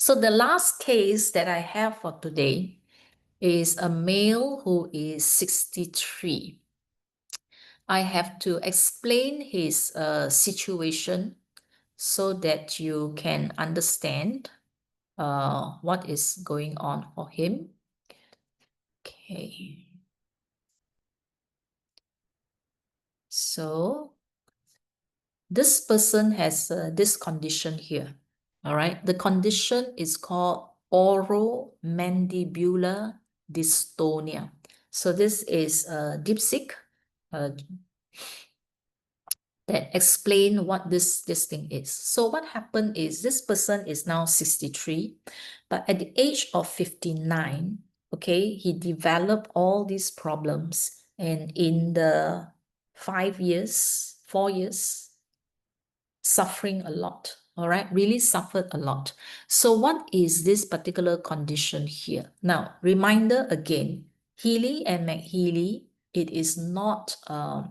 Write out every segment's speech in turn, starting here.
So the last case that I have for today is a male who is 63. I have to explain his situation so that you can understand what is going on for him. Okay. So this person has this condition here. All right. The condition is called oromandibular dystonia. So this is dipsic that explain what this thing is. So what happened is this person is now 63, but at the age of 59, okay, he developed all these problems, and in the 5 years, 4 years, suffering a lot. All right, really suffered a lot. So what is this particular condition here? Now, reminder again, Healy and McHealy, it is not a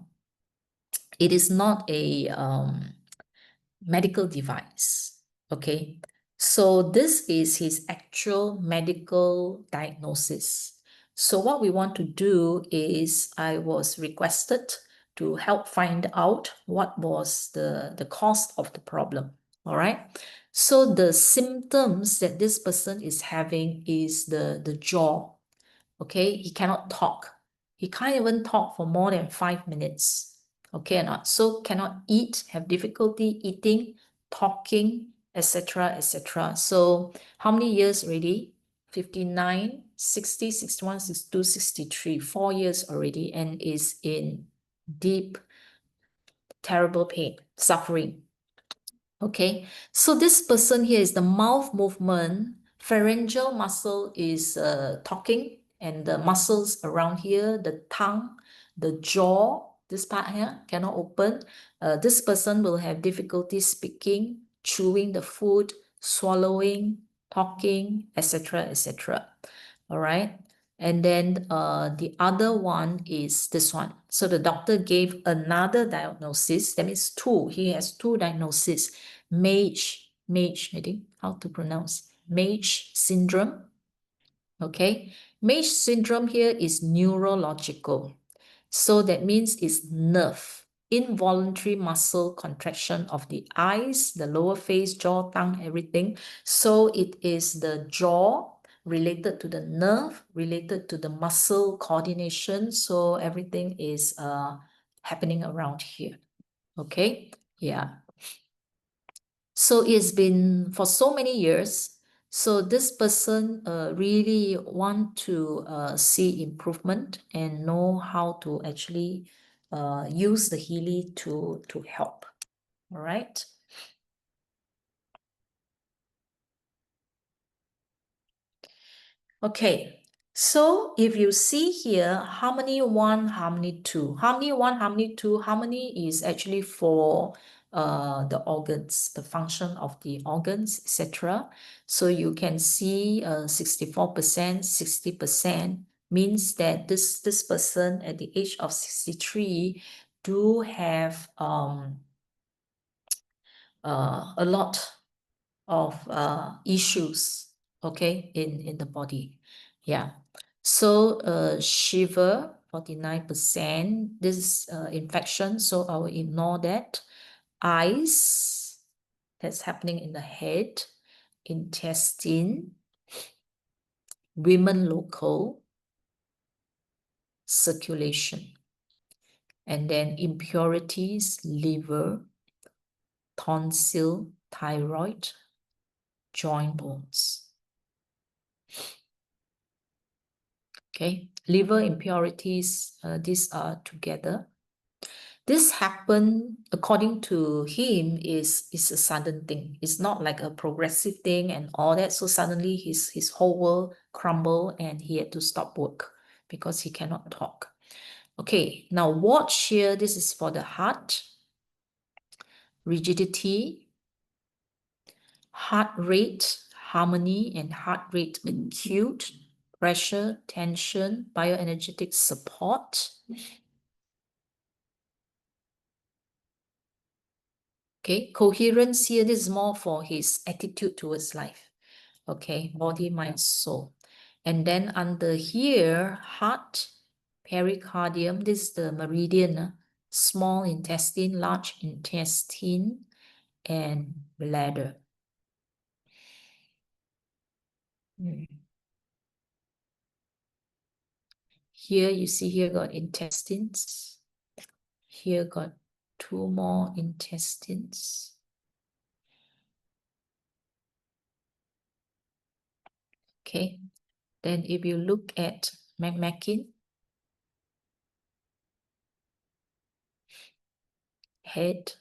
medical device. Okay, so this is his actual medical diagnosis. So what we want to do is I was requested to help find out what was the cause of the problem. All right. So the symptoms that this person is having is the jaw. Okay, he cannot talk. He can't even talk for more than 5 minutes. Okay or not? So cannot eat, have difficulty eating, talking, etc., etc. So how many years already? 59, 60, 61, 62, 63, 4 years already, and is in deep, terrible pain, suffering. Okay, so this person here is the mouth movement, pharyngeal muscle is talking, and the muscles around here, the tongue, the jaw, this part here cannot open. This person will have difficulty speaking, chewing the food, swallowing, talking, etc., etc. All right. And then the other one is this one. So the doctor gave another diagnosis. That means two. He has two diagnoses. MAGE, I think, how to pronounce, MAGE syndrome. Okay, MAGE syndrome here is neurological. So that means it's nerve, involuntary muscle contraction of the eyes, the lower face, jaw, tongue, everything. So it is the jaw related to the nerve, related to the muscle coordination. So everything is happening around here. Okay, yeah. So it's been for so many years. So this person really want to see improvement and know how to actually use the Healy to help. All right. Okay. So if you see here, harmony 1, harmony 2. Harmony 1, harmony 2, harmony is actually for the organs, the function of the organs, etc. So you can see 64%, 60% means that this person at the age of 63 do have a lot of issues, okay, in the body. Yeah. So shiver, 49%. This is infection, so I will ignore that. Eyes, that's happening in the head. Intestine, women local, circulation. And then impurities, liver, tonsil, thyroid, joint bones. Okay, liver impurities, these are together. This happened, according to him, is a sudden thing. It's not like a progressive thing and all that. So suddenly his whole world crumbled and he had to stop work because he cannot talk. Okay, now watch here. This is for the heart. Rigidity, heart rate, harmony, and heart rate acute, pressure, tension, bioenergetic support. Okay, coherence here, this is more for his attitude towards life. Okay, body, mind, soul. And then under here, heart, pericardium, this is the meridian, small intestine, large intestine, and bladder. Here you see here got intestines. Here got two more intestines. Okay, then if you look at Mackin, head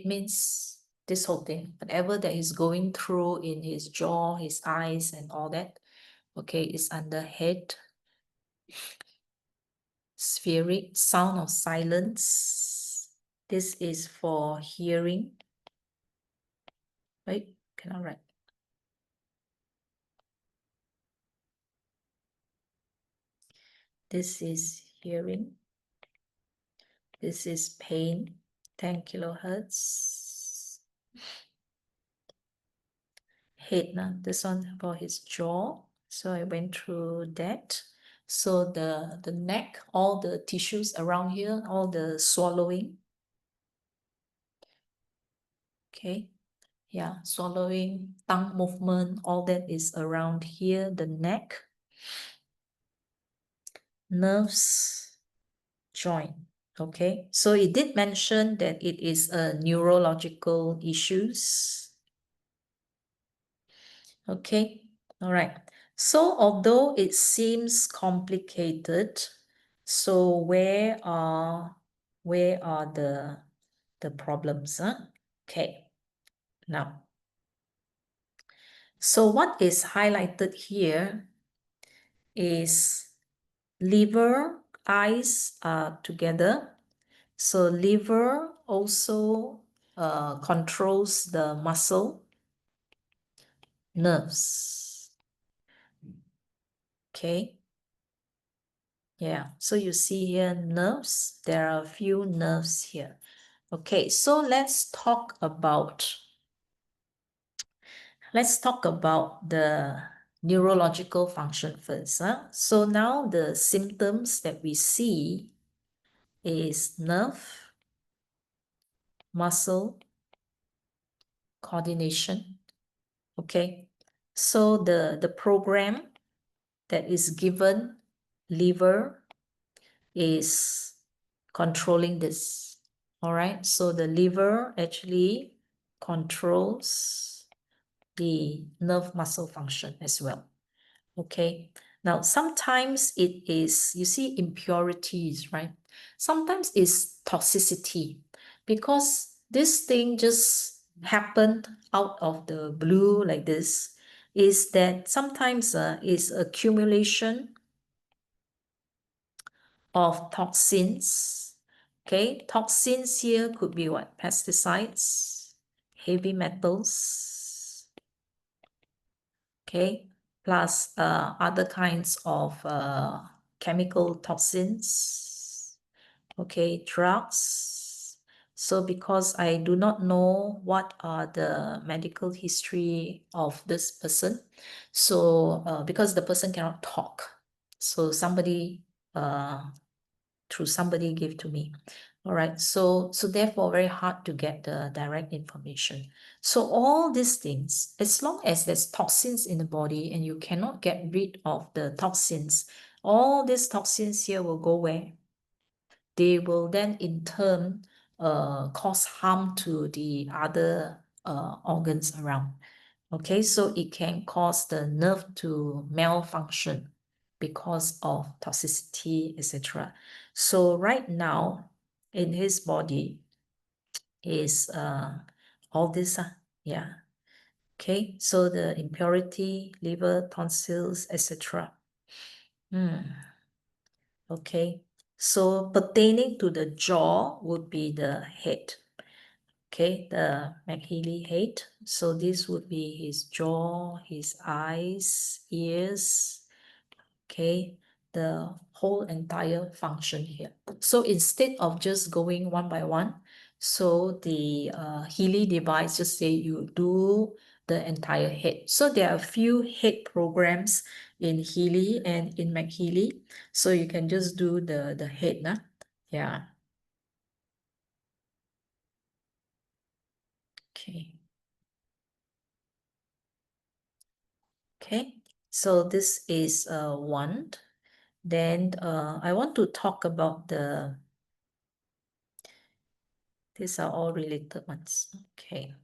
means this whole thing, whatever that is going through in his jaw, his eyes, and all that, okay, is under head. Spheric, sound of silence. This is for hearing. Right? Cannot write. This is hearing. This is pain, 10 kilohertz. Head, now this one for his jaw. So I went through that. So the neck, all the tissues around here, all the swallowing. Okay. Yeah, swallowing, tongue movement, all that is around here, the neck. Nerves, joint. Okay, so it did mention that it is a neurological issues. Okay, all right. So although it seems complicated, so where are the problems? Huh? Okay, now. So what is highlighted here is liver, eyes are together. So liver also controls the muscle, nerves. Okay. Yeah, so you see here nerves. There are a few nerves here. Okay, so let's talk about the neurological function first. Huh? So now the symptoms that we see is nerve, muscle, coordination. Okay, so the program that is given, liver, is controlling this. All right, so the liver actually controls the nerve muscle function as well. Okay, now sometimes it is, you see, impurities, right? Sometimes it's toxicity, because this thing just happened out of the blue like this, is that sometimes is accumulation of toxins. Okay, toxins here could be what? Pesticides, heavy metals, okay, plus other kinds of chemical toxins, okay, drugs. So because I do not know what are the medical history of this person, so because the person cannot talk, so somebody through somebody gave to me. All right, so therefore very hard to get the direct information. So all these things, as long as there's toxins in the body and you cannot get rid of the toxins, all these toxins here will go where? They will then in turn cause harm to the other organs around. Okay, so it can cause the nerve to malfunction because of toxicity, etc. So right now in his body is all this, yeah. Okay, so the impurity, liver, tonsils, etc. Okay, so pertaining to the jaw would be the head. Okay, the Healy head. So this would be his jaw, his eyes, ears, okay, the whole entire function here. So instead of just going one by one, So the Healy device just say you do the entire head. So there are a few head programs in Healy and in McHealy. So you can just do the head, nah? Yeah. Okay. Okay. So this is one. Then I want to talk about these are all related ones. Okay.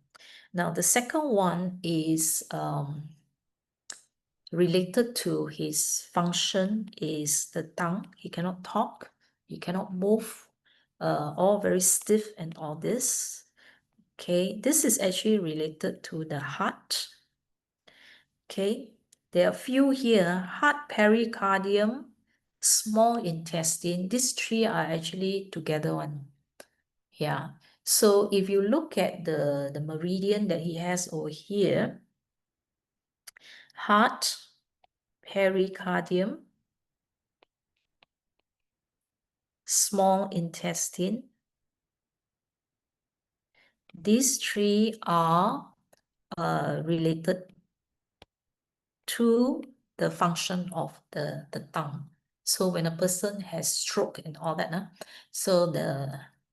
Now the second one is related to his function is the tongue. He cannot talk, he cannot move, all very stiff and all this. Okay, this is actually related to the heart. Okay, there are a few here: heart, pericardium, small intestine. These three are actually together one. Yeah. So if you look at the meridian that he has over here, heart, pericardium, small intestine, these three are related to the function of the tongue. So when a person has stroke and all that, so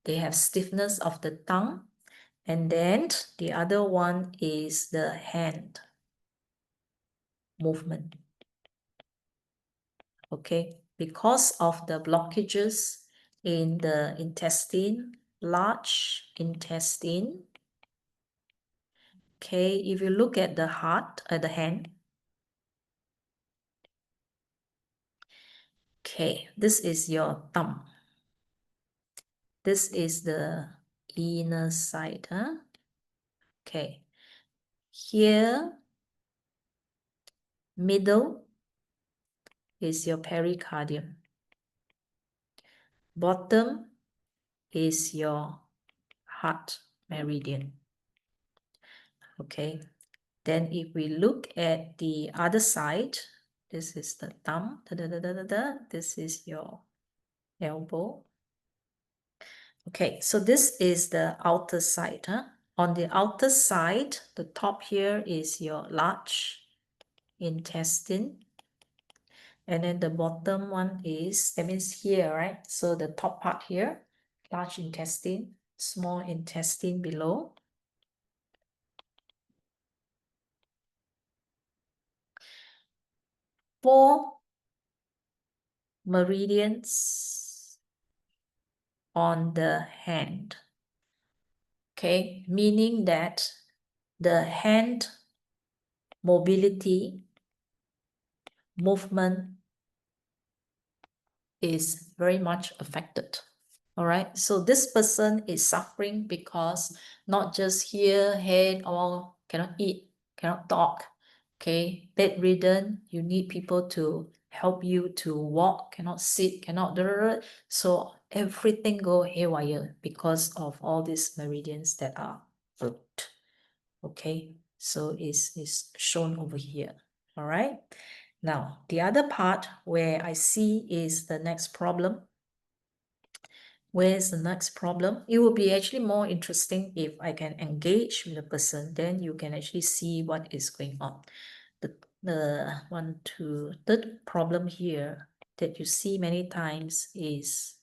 they have stiffness of the tongue. And then the other one is the hand movement. Okay, because of the blockages in the intestine, large intestine. Okay, if you look at the heart, the hand. Okay, this is your thumb. This is the inner side, huh? Okay, here, middle is your pericardium. Bottom is your heart meridian. Okay, then if we look at the other side, this is the thumb, this is your elbow. Okay, so this is the outer side, huh? On the outer side, the top here is your large intestine. And then the bottom one is, that means here, right? So the top part here, large intestine, small intestine below. Four meridians on the hand. Okay, meaning that the hand mobility, movement is very much affected. All right, so this person is suffering because not just here, head, or cannot eat, cannot talk. Okay, bedridden, you need people to help you to walk, cannot sit, cannot do. So everything go haywire because of all these meridians that are blocked. Okay, so is shown over here. All right, now the other part where I see is the next problem. Where's the next problem? It will be actually more interesting if I can engage with the person, then you can actually see what is going on. The third problem here that you see many times is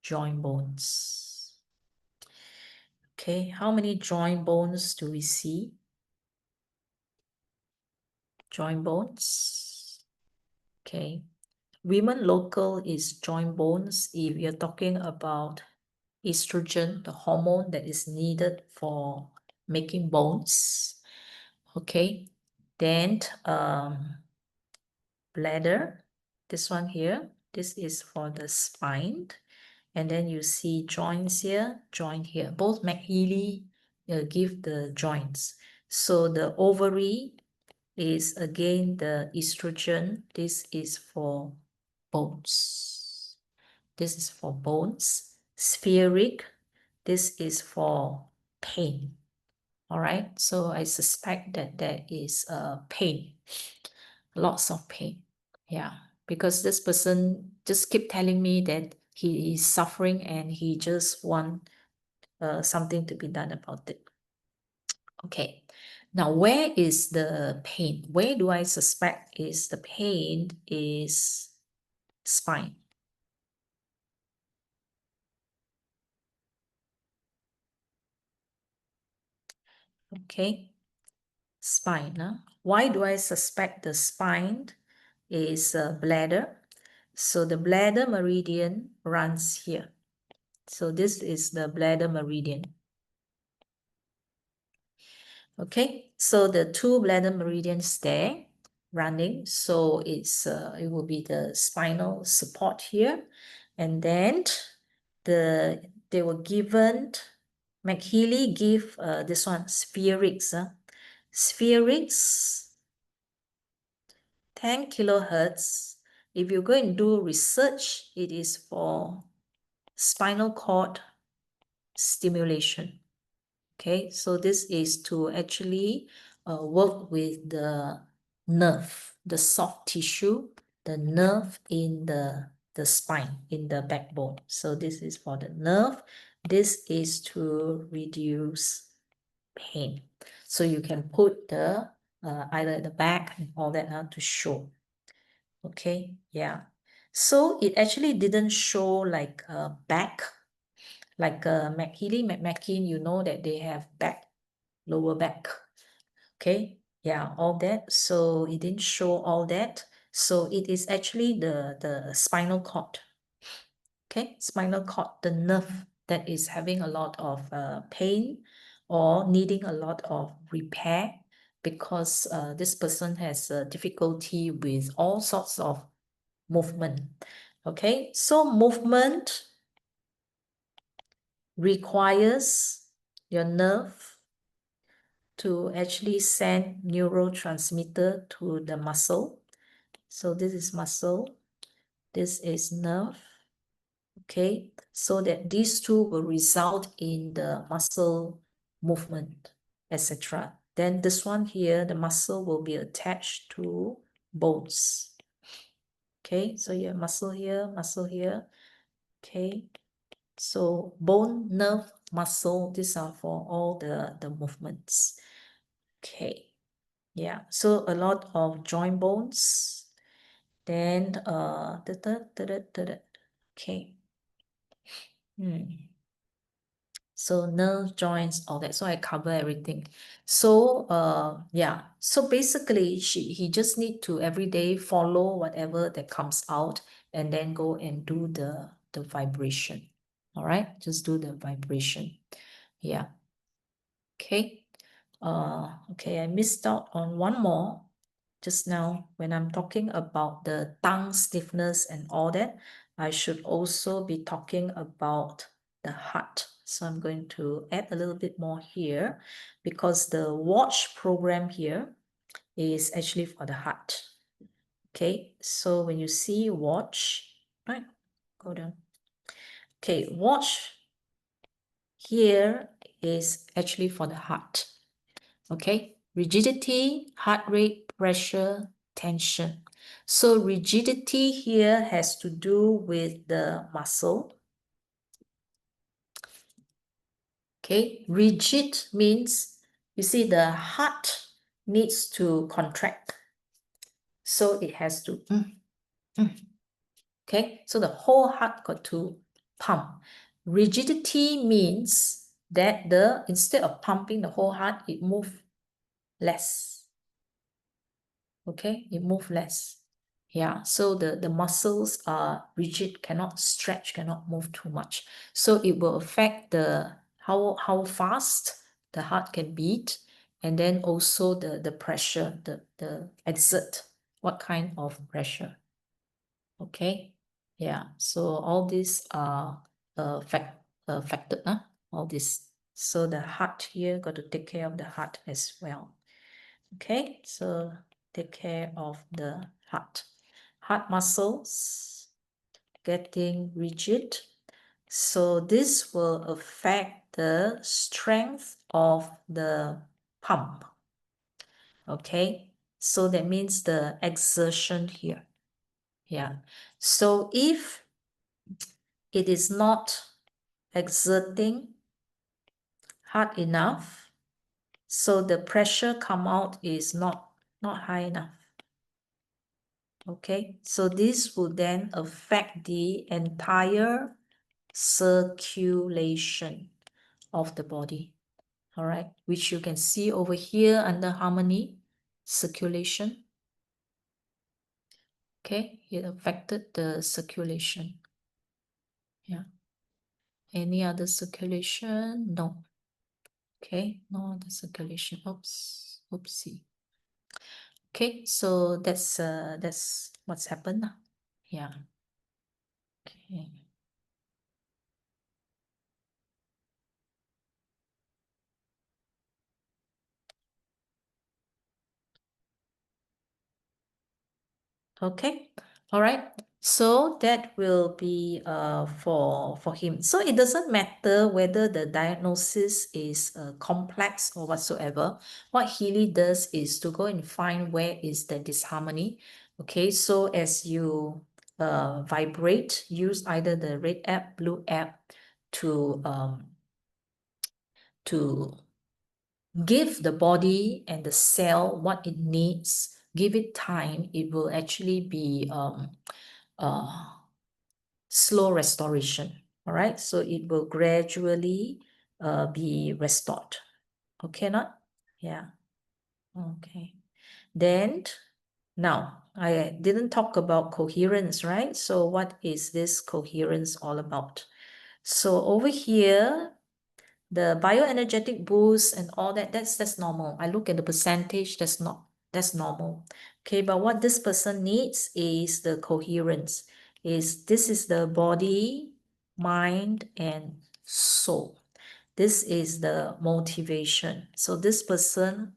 joint bones. Okay, how many joint bones do we see? Joint bones. Okay, women local is joint bones if you're talking about estrogen, the hormone that is needed for making bones. Okay, then bladder, this one here, this is for the spine. And then you see joints here, joint here. Both McHealy give the joints. So the ovary is again the estrogen. This is for bones. This is for bones. Spheric, this is for pain. All right, so I suspect that there is pain, lots of pain. Yeah, because this person just keep telling me that he is suffering and he just want something to be done about it. Okay, now where is the pain? Where do I suspect is the pain is spine? Okay, spine. Huh? Why do I suspect the spine is bladder? So the bladder meridian runs here. So this is the bladder meridian. Okay, so the two bladder meridians there running. So it will be the spinal support here, and then they were given. McHealy give this one spherics. Spherics 10 kilohertz. If you go and do research, it is for spinal cord stimulation. Okay, so this is to actually work with the nerve, the soft tissue, the nerve in the spine, in the backbone. So this is for the nerve. This is to reduce pain. So you can put the either at the back and all that to show. Okay, yeah. So it actually didn't show like back, like McHealy, McMakin, you know that they have back, lower back. Okay, yeah, all that. So it didn't show all that. So it is actually the spinal cord. Okay, spinal cord, the nerve that is having a lot of pain or needing a lot of repair because this person has difficulty with all sorts of movement. Okay, so movement requires your nerve to actually send neurotransmitter to the muscle. So this is muscle, this is nerve. Okay, so that these two will result in the muscle movement, etc. Then this one here, the muscle will be attached to bones. Okay, so you have muscle here, muscle here. Okay, so bone, nerve, muscle, these are for all the movements. Okay, yeah, so a lot of joint bones. Then okay. So nerve, joints, all that. So I cover everything. So yeah. So basically he just need to every day follow whatever that comes out and then go and do the vibration. All right, just do the vibration. Yeah. Okay. Okay, I missed out on one more just now when I'm talking about the tongue stiffness and all that. I should also be talking about the heart. So I'm going to add a little bit more here because the watch program here is actually for the heart. Okay, so when you see watch, right, go down. Okay, watch here is actually for the heart. Okay, rigidity, heart rate, pressure, tension. So rigidity here has to do with the muscle. Okay, rigid means, you see the heart needs to contract. So it has to, okay, so the whole heart got to pump. Rigidity means that instead of pumping the whole heart, it moves less. Okay, it moves less. Yeah, so the muscles are rigid, cannot stretch, cannot move too much. So it will affect the how fast the heart can beat, and then also the pressure, the exert, what kind of pressure. Okay, yeah. So all these are factor, all this. So the heart here got to take care of the heart as well. Okay, so take care of the heart. Heart muscles getting rigid. So this will affect the strength of the pump. Okay, so that means the exertion here. Yeah, so if it is not exerting, hard enough, so the pressure come out is not high enough. Okay, so this will then affect the entire circulation of the body. All right, which you can see over here under harmony, circulation. Okay, it affected the circulation. Yeah. Any other circulation? No. Okay, no other circulation. Oops, oopsie. Okay, so that's what's happened now. Yeah. Okay. Okay, all right. So that will be for him. So it doesn't matter whether the diagnosis is complex or whatsoever. What Healy does is to go and find where is the disharmony. Okay, so as you vibrate, use either the red app, blue app to give the body and the cell what it needs. Give it time, it will actually be slow restoration. All right, so it will gradually be restored. Okay, not? Yeah. Okay. Then now I didn't talk about coherence, right? So what is this coherence all about? So over here, the bioenergetic boost and all that, that's normal. I look at the percentage, that's normal. Okay, but what this person needs is the coherence. This is the body, mind, and soul. This is the motivation. So this person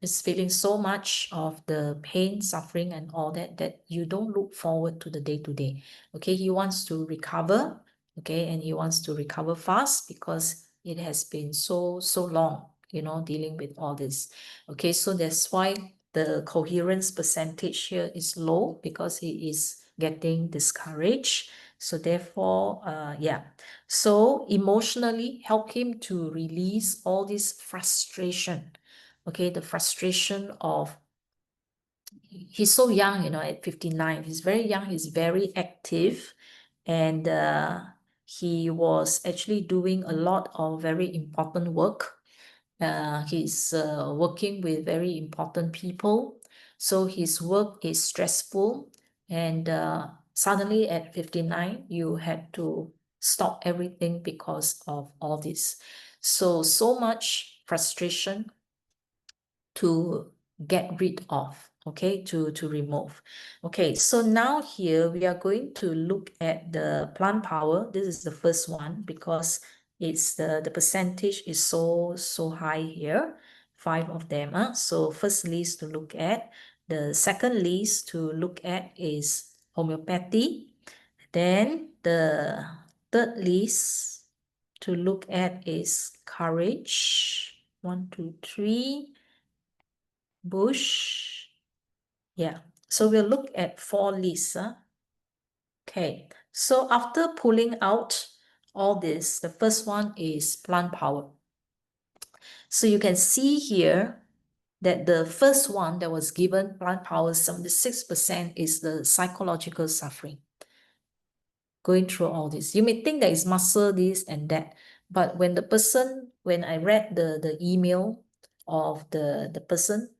is feeling so much of the pain, suffering, and all that, that you don't look forward to the day-to-day. Okay, he wants to recover. Okay, and he wants to recover fast because it has been so long, you know, dealing with all this. Okay, so that's why the coherence percentage here is low, because he is getting discouraged. So therefore, yeah. So emotionally help him to release all this frustration. Okay, the frustration of, he's so young, you know, at 59. He's very young, he's very active, and he was actually doing a lot of very important work. He's working with very important people, so his work is stressful, and suddenly at 59 you had to stop everything because of all this. So much frustration to get rid of, okay, to remove. Okay, so now here we are going to look at the plant power. This is the first one because it's the percentage is so high here, 5 of them. So first list to look at. The second list to look at is homeopathy. Then the third list to look at is courage. 1, 2, 3. Bush. Yeah, so we'll look at 4 lists. Okay, so after pulling out all this, the first one is plant power. So you can see here that the first one that was given, plant power, 76%, is the psychological suffering. Going through all this, you may think that it's muscle, this and that, but when I read the email of the person,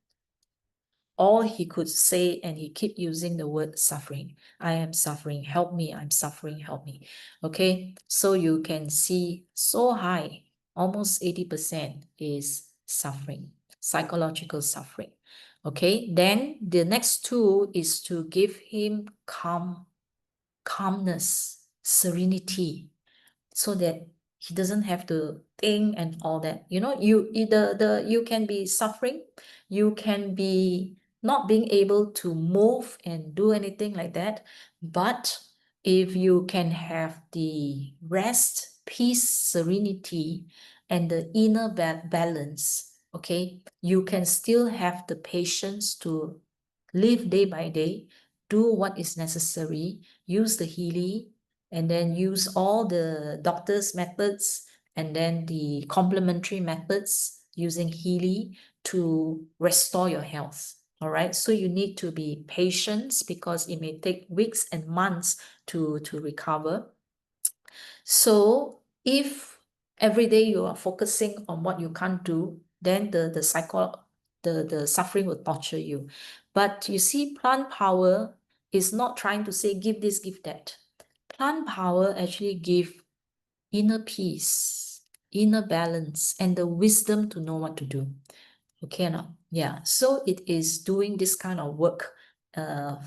all he could say, and he kept using the word suffering. I am suffering, help me, I'm suffering, help me. Okay, so you can see so high, almost 80% is suffering, psychological suffering. Okay, then the next tool is to give him calmness, serenity, so that he doesn't have to think and all that. You know, you can be suffering, you can be not being able to move and do anything like that, but if you can have the rest, peace, serenity, and the inner balance, okay, you can still have the patience to live day by day, do what is necessary, use the Healy, and then use all the doctor's methods and then the complementary methods using Healy to restore your health. All right, so you need to be patient because it may take weeks and months to recover. So if every day you are focusing on what you can't do, then the suffering will torture you. But you see, plant power is not trying to say give this, give that. Plant power actually give inner peace, inner balance, and the wisdom to know what to do. Okay or not? Yeah. So it is doing this kind of work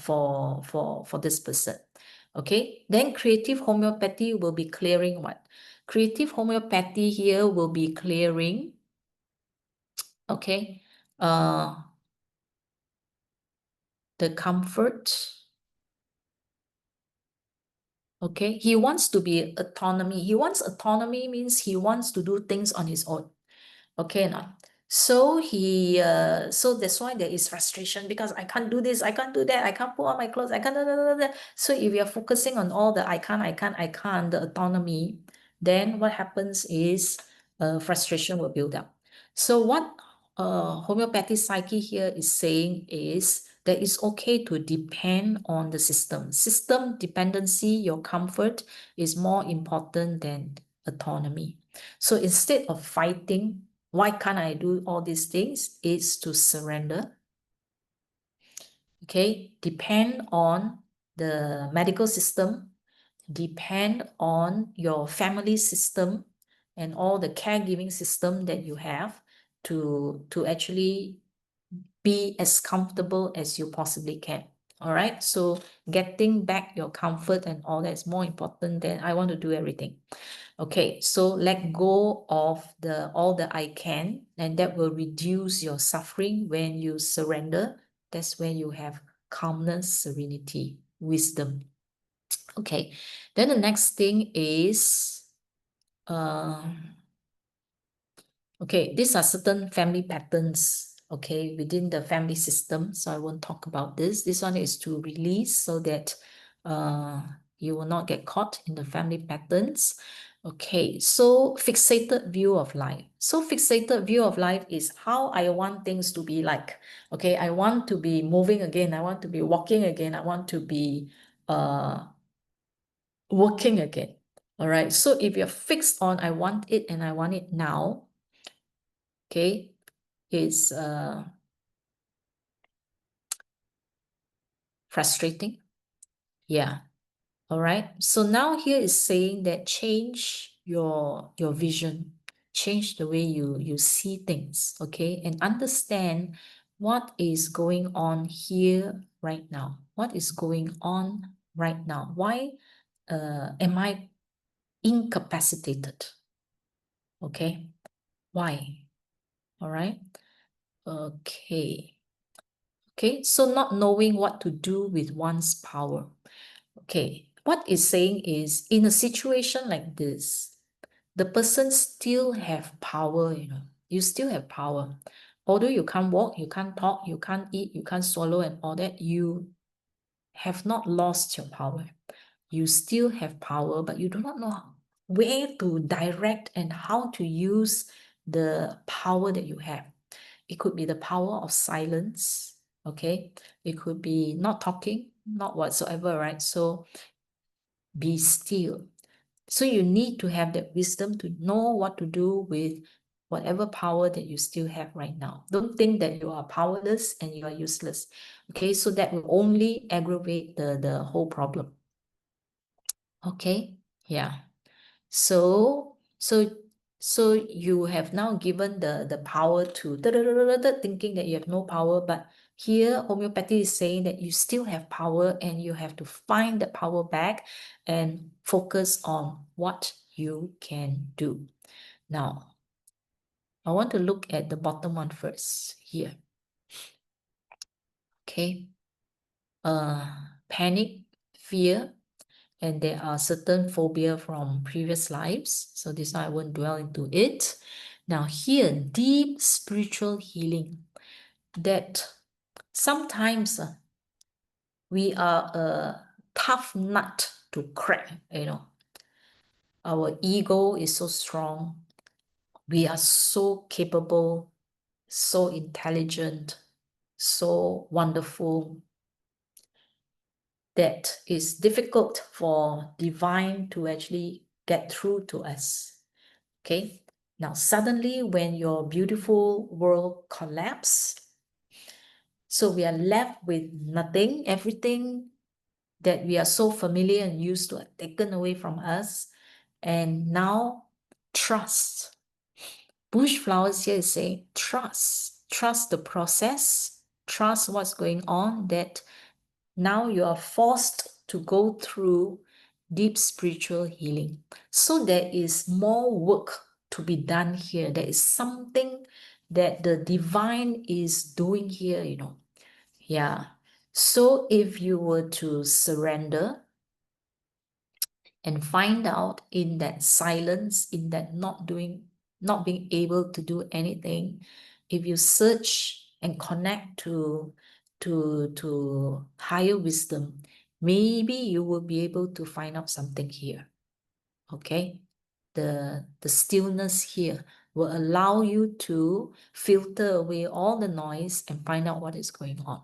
for this person. Okay. Then creative homeopathy will be clearing what? Creative homeopathy here will be clearing, okay, the comfort. Okay. He wants to be autonomy. He wants autonomy means he wants to do things on his own. Okay, now. So so that's why there is frustration because I can't do this, I can't do that, I can't put on my clothes, I can't da, da, da, da. So if you're focusing on all the I can't, the autonomy, then what happens is frustration will build up. So what homeopathic psyche here is saying is that it's okay to depend on the system. System dependency, your comfort is more important than autonomy. So instead of fighting, why can't I do all these things? It's to surrender. Okay, depend on the medical system, depend on your family system and all the caregiving system that you have to actually be as comfortable as you possibly can. All right, so getting back your comfort and all that is more important than I want to do everything. Okay, so let go of all the I can, and that will reduce your suffering when you surrender. That's when you have calmness, serenity, wisdom. Okay, then the next thing is, okay, these are certain family patterns, okay, within the family system. So I won't talk about this. This one is to release so that you will not get caught in the family patterns. Okay, so fixated view of life. So fixated view of life is how I want things to be like. Okay, I want to be moving again. I want to be walking again. I want to be working again. All right, so if you're fixed on I want it and I want it now, okay, is frustrating. Yeah. All right. So now here is saying that change your vision, change the way you see things, okay, and understand what is going on here right now. What is going on right now? Why am I incapacitated? Okay. Why? All right. Okay. Okay, so not knowing what to do with one's power. Okay, what it's saying is in a situation like this, the person still have power, you still have power. Although you can't walk, you can't talk, you can't eat, you can't swallow and all that, you have not lost your power. You still have power, but you do not know where to direct and how to use the power that you have. It could be the power of silence, okay? It could be not talking, not whatsoever, right? So be still. So you need to have that wisdom to know what to do with whatever power that you still have right now. Don't think that you are powerless and you are useless, okay? So that will only aggravate the whole problem, okay? Yeah. So so you have now given the power to thinking that you have no power, but here homeopathy is saying that you still have power and you have to find that power back and focus on what you can do. Now, I want to look at the bottom one first here. Okay. Panic, fear, and there are certain phobia from previous lives. So this one I won't dwell into it. Now here, deep spiritual healing, that sometimes we are a tough nut to crack, Our ego is so strong. We are so capable, so intelligent, so wonderful, that it's difficult for divine to actually get through to us. Okay, now suddenly when your beautiful world collapse, so we are left with nothing. Everything that we are so familiar and used to are taken away from us. And now trust. Bush flowers here is saying trust the process, trust what's going on, that now you are forced to go through deep spiritual healing. So there is more work to be done here. There is something that the divine is doing here, you know. Yeah. So if you were to surrender and find out in that silence, in that not being able to do anything, if you search and connect to higher wisdom, maybe you will be able to find out something here. Okay, the stillness here will allow you to filter away all the noise and find out what is going on.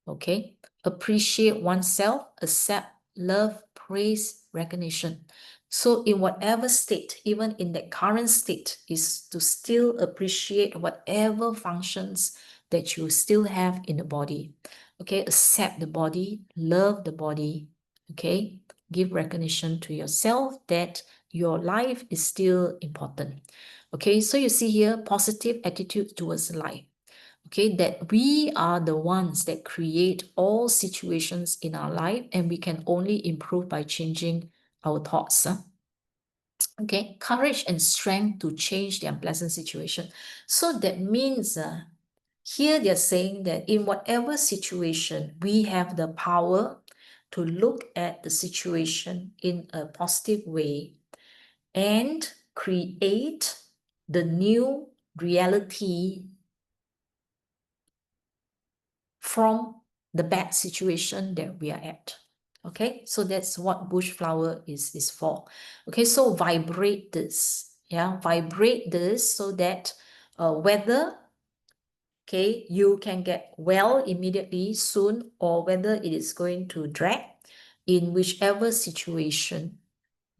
Okay, appreciate oneself, accept, love, praise, recognition. So in whatever state, even in the current state, is to still appreciate whatever functions that you still have in the body. Okay, accept the body, love the body. Okay, give recognition to yourself that your life is still important. Okay, so you see here, positive attitude towards life. Okay, that we are the ones that create all situations in our life, and we can only improve by changing our thoughts. Okay, courage and strength to change the unpleasant situation. So that means here they're saying that in whatever situation, we have the power to look at the situation in a positive way and create the new reality from the bad situation that we are at. Okay, so that's what bush flower is for. Okay, so vibrate this. Yeah, vibrate this so that whether okay you can get well immediately soon, or whether it is going to drag, in whichever situation,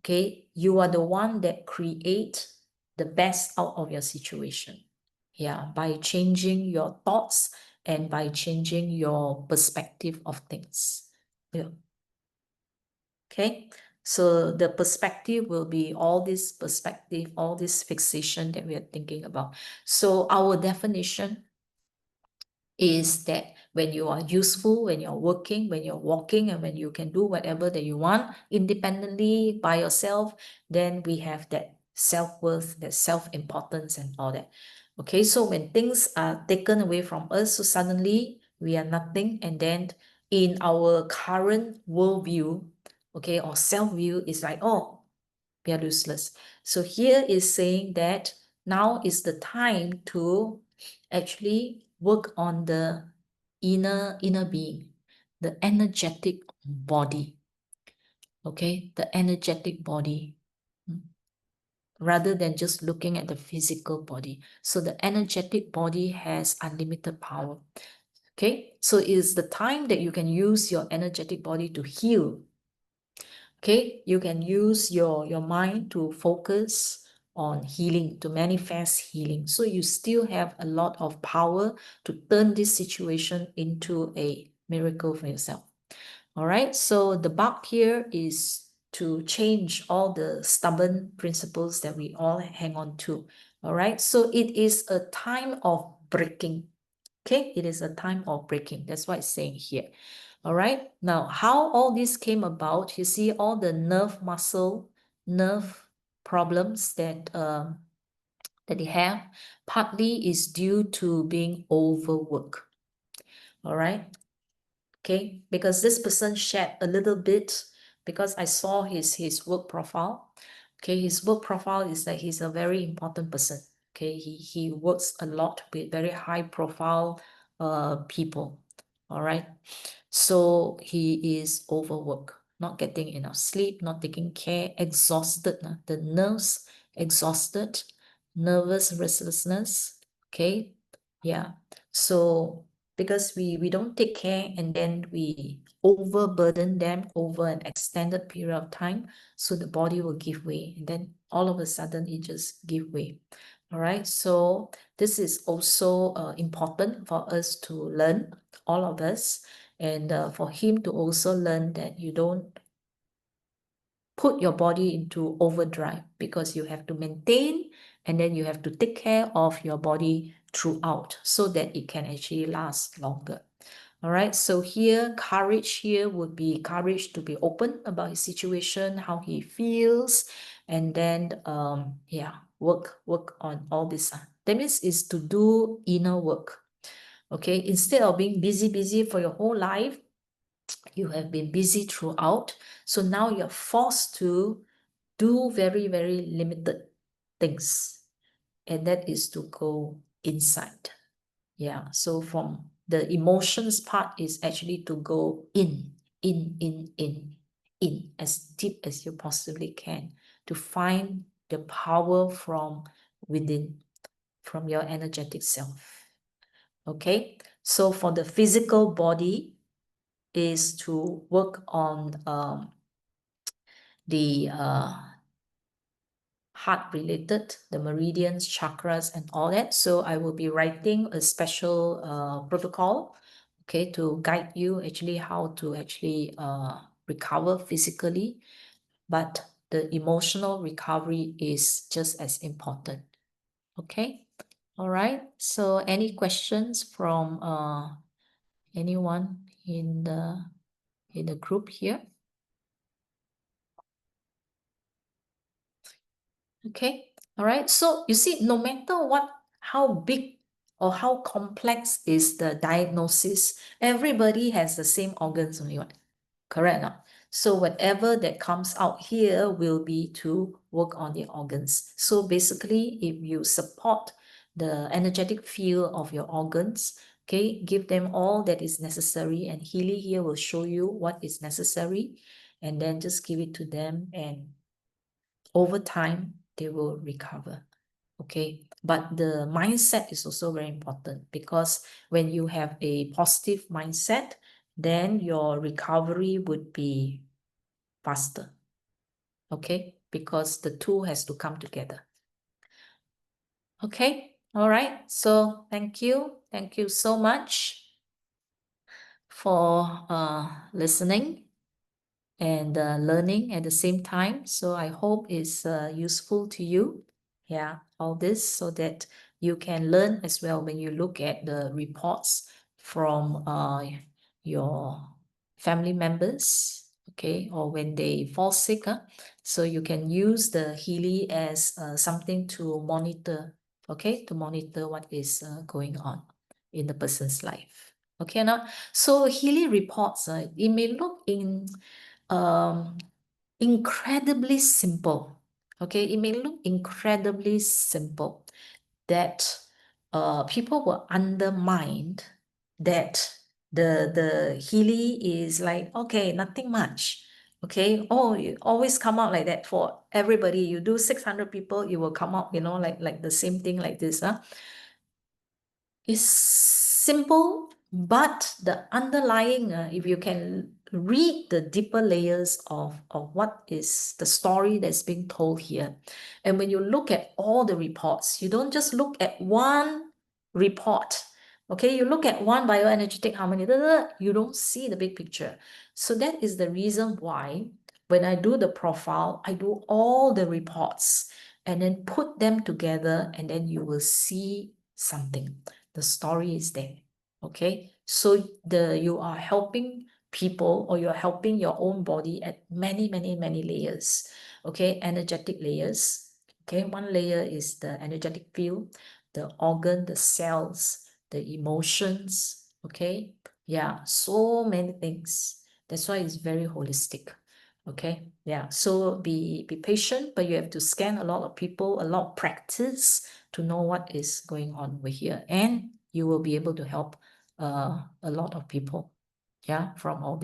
okay, you are the one that create the best out of your situation. Yeah, by changing your thoughts and by changing your perspective of things. Yeah. Okay, so the perspective will be all this perspective, all this fixation that we are thinking about. So our definition is that when you are useful, when you're working, when you're walking, and when you can do whatever that you want independently by yourself, then we have that self-worth, that self-importance and all that. Okay, so when things are taken away from us, so suddenly we are nothing, and then in our current worldview, okay, or self-view is like, oh, we are useless. So here is saying that now is the time to actually work on the inner being, the energetic body. Okay, the energetic body, rather than just looking at the physical body. So the energetic body has unlimited power. Okay, so it is the time that you can use your energetic body to heal. Okay, you can use your mind to focus on healing, to manifest healing. So you still have a lot of power to turn this situation into a miracle for yourself. All right, so the bulk here is to change all the stubborn principles that we all hang on to. All right, so it is a time of breaking. Okay, it is a time of breaking. That's what it's saying here. All right, now how all this came about, you see all the nerve problems that that they have, partly is due to being overworked. All right, okay, because this person shared a little bit, because I saw his work profile. Okay, his work profile is that he's a very important person. Okay, he works a lot with very high profile people. All right, so he is overworked. not getting enough sleep, not taking care, exhausted, the nerves exhausted, nervous restlessness, okay? Yeah, so because we don't take care and then we overburden them over an extended period of time, so the body will give way, and then all of a sudden it just give way. All right, so this is also important for us to learn, all of us, and for him to also learn that you don't put your body into overdrive, because you have to maintain and then you have to take care of your body throughout so that it can actually last longer. All right, so here, courage here would be courage to be open about his situation, how he feels, and then yeah, work on all this. That means is to do inner work. Okay, instead of being busy for your whole life, you have been busy throughout. So now you're forced to do very, very limited things. And that is to go inside. Yeah. So from the emotions part is actually to go in, as deep as you possibly can, to find the power from within, from your energetic self. Okay. So for the physical body is to work on the heart related, the meridians, chakras, and all that. So I will be writing a special protocol, okay, to guide you actually how to actually recover physically. But the emotional recovery is just as important. Okay. All right. So any questions from anyone in the group here? Okay, all right. So you see, no matter what, how big or how complex is the diagnosis, everybody has the same organs only, what? Correct or not? So whatever that comes out here will be to work on the organs. So basically, if you support the energetic field of your organs, okay, give them all that is necessary, and Healy here will show you what is necessary, and then just give it to them, and over time, they will recover. Okay, but the mindset is also very important, because when you have a positive mindset, then your recovery would be faster. Okay, because the two has to come together. Okay, all right. So thank you. Thank you so much for listening and learning at the same time. So I hope it's useful to you. Yeah, all this, so that you can learn as well when you look at the reports from your family members, okay, or when they fall sick. So you can use the Healy as something to monitor, okay, to monitor what is going on in the person's life. Okay, now, so Healy reports, it may look incredibly simple. Okay, it may look incredibly simple that people will undermine that the Healy is like, okay, nothing much. Okay, oh, you always come out like that for everybody. You do 600 people, it will come out, like the same thing like this. It's simple, but the underlying, if you can read the deeper layers of what is the story that's being told here. And when you look at all the reports, you don't just look at one report. Okay, you look at one bioenergetic harmony, you don't see the big picture. So that is the reason why when I do the profile, I do all the reports and then put them together, and then you will see something. The story is there. Okay, so you are helping people, or you're helping your own body at many layers. Okay, energetic layers. Okay, one layer is the energetic field, the organ, the cells, the emotions. Okay, yeah, so many things. That's why it's very holistic. Okay, yeah, so be patient, but you have to scan a lot of people, a lot of practice to know what is going on over here, and you will be able to help a lot of people, yeah, from all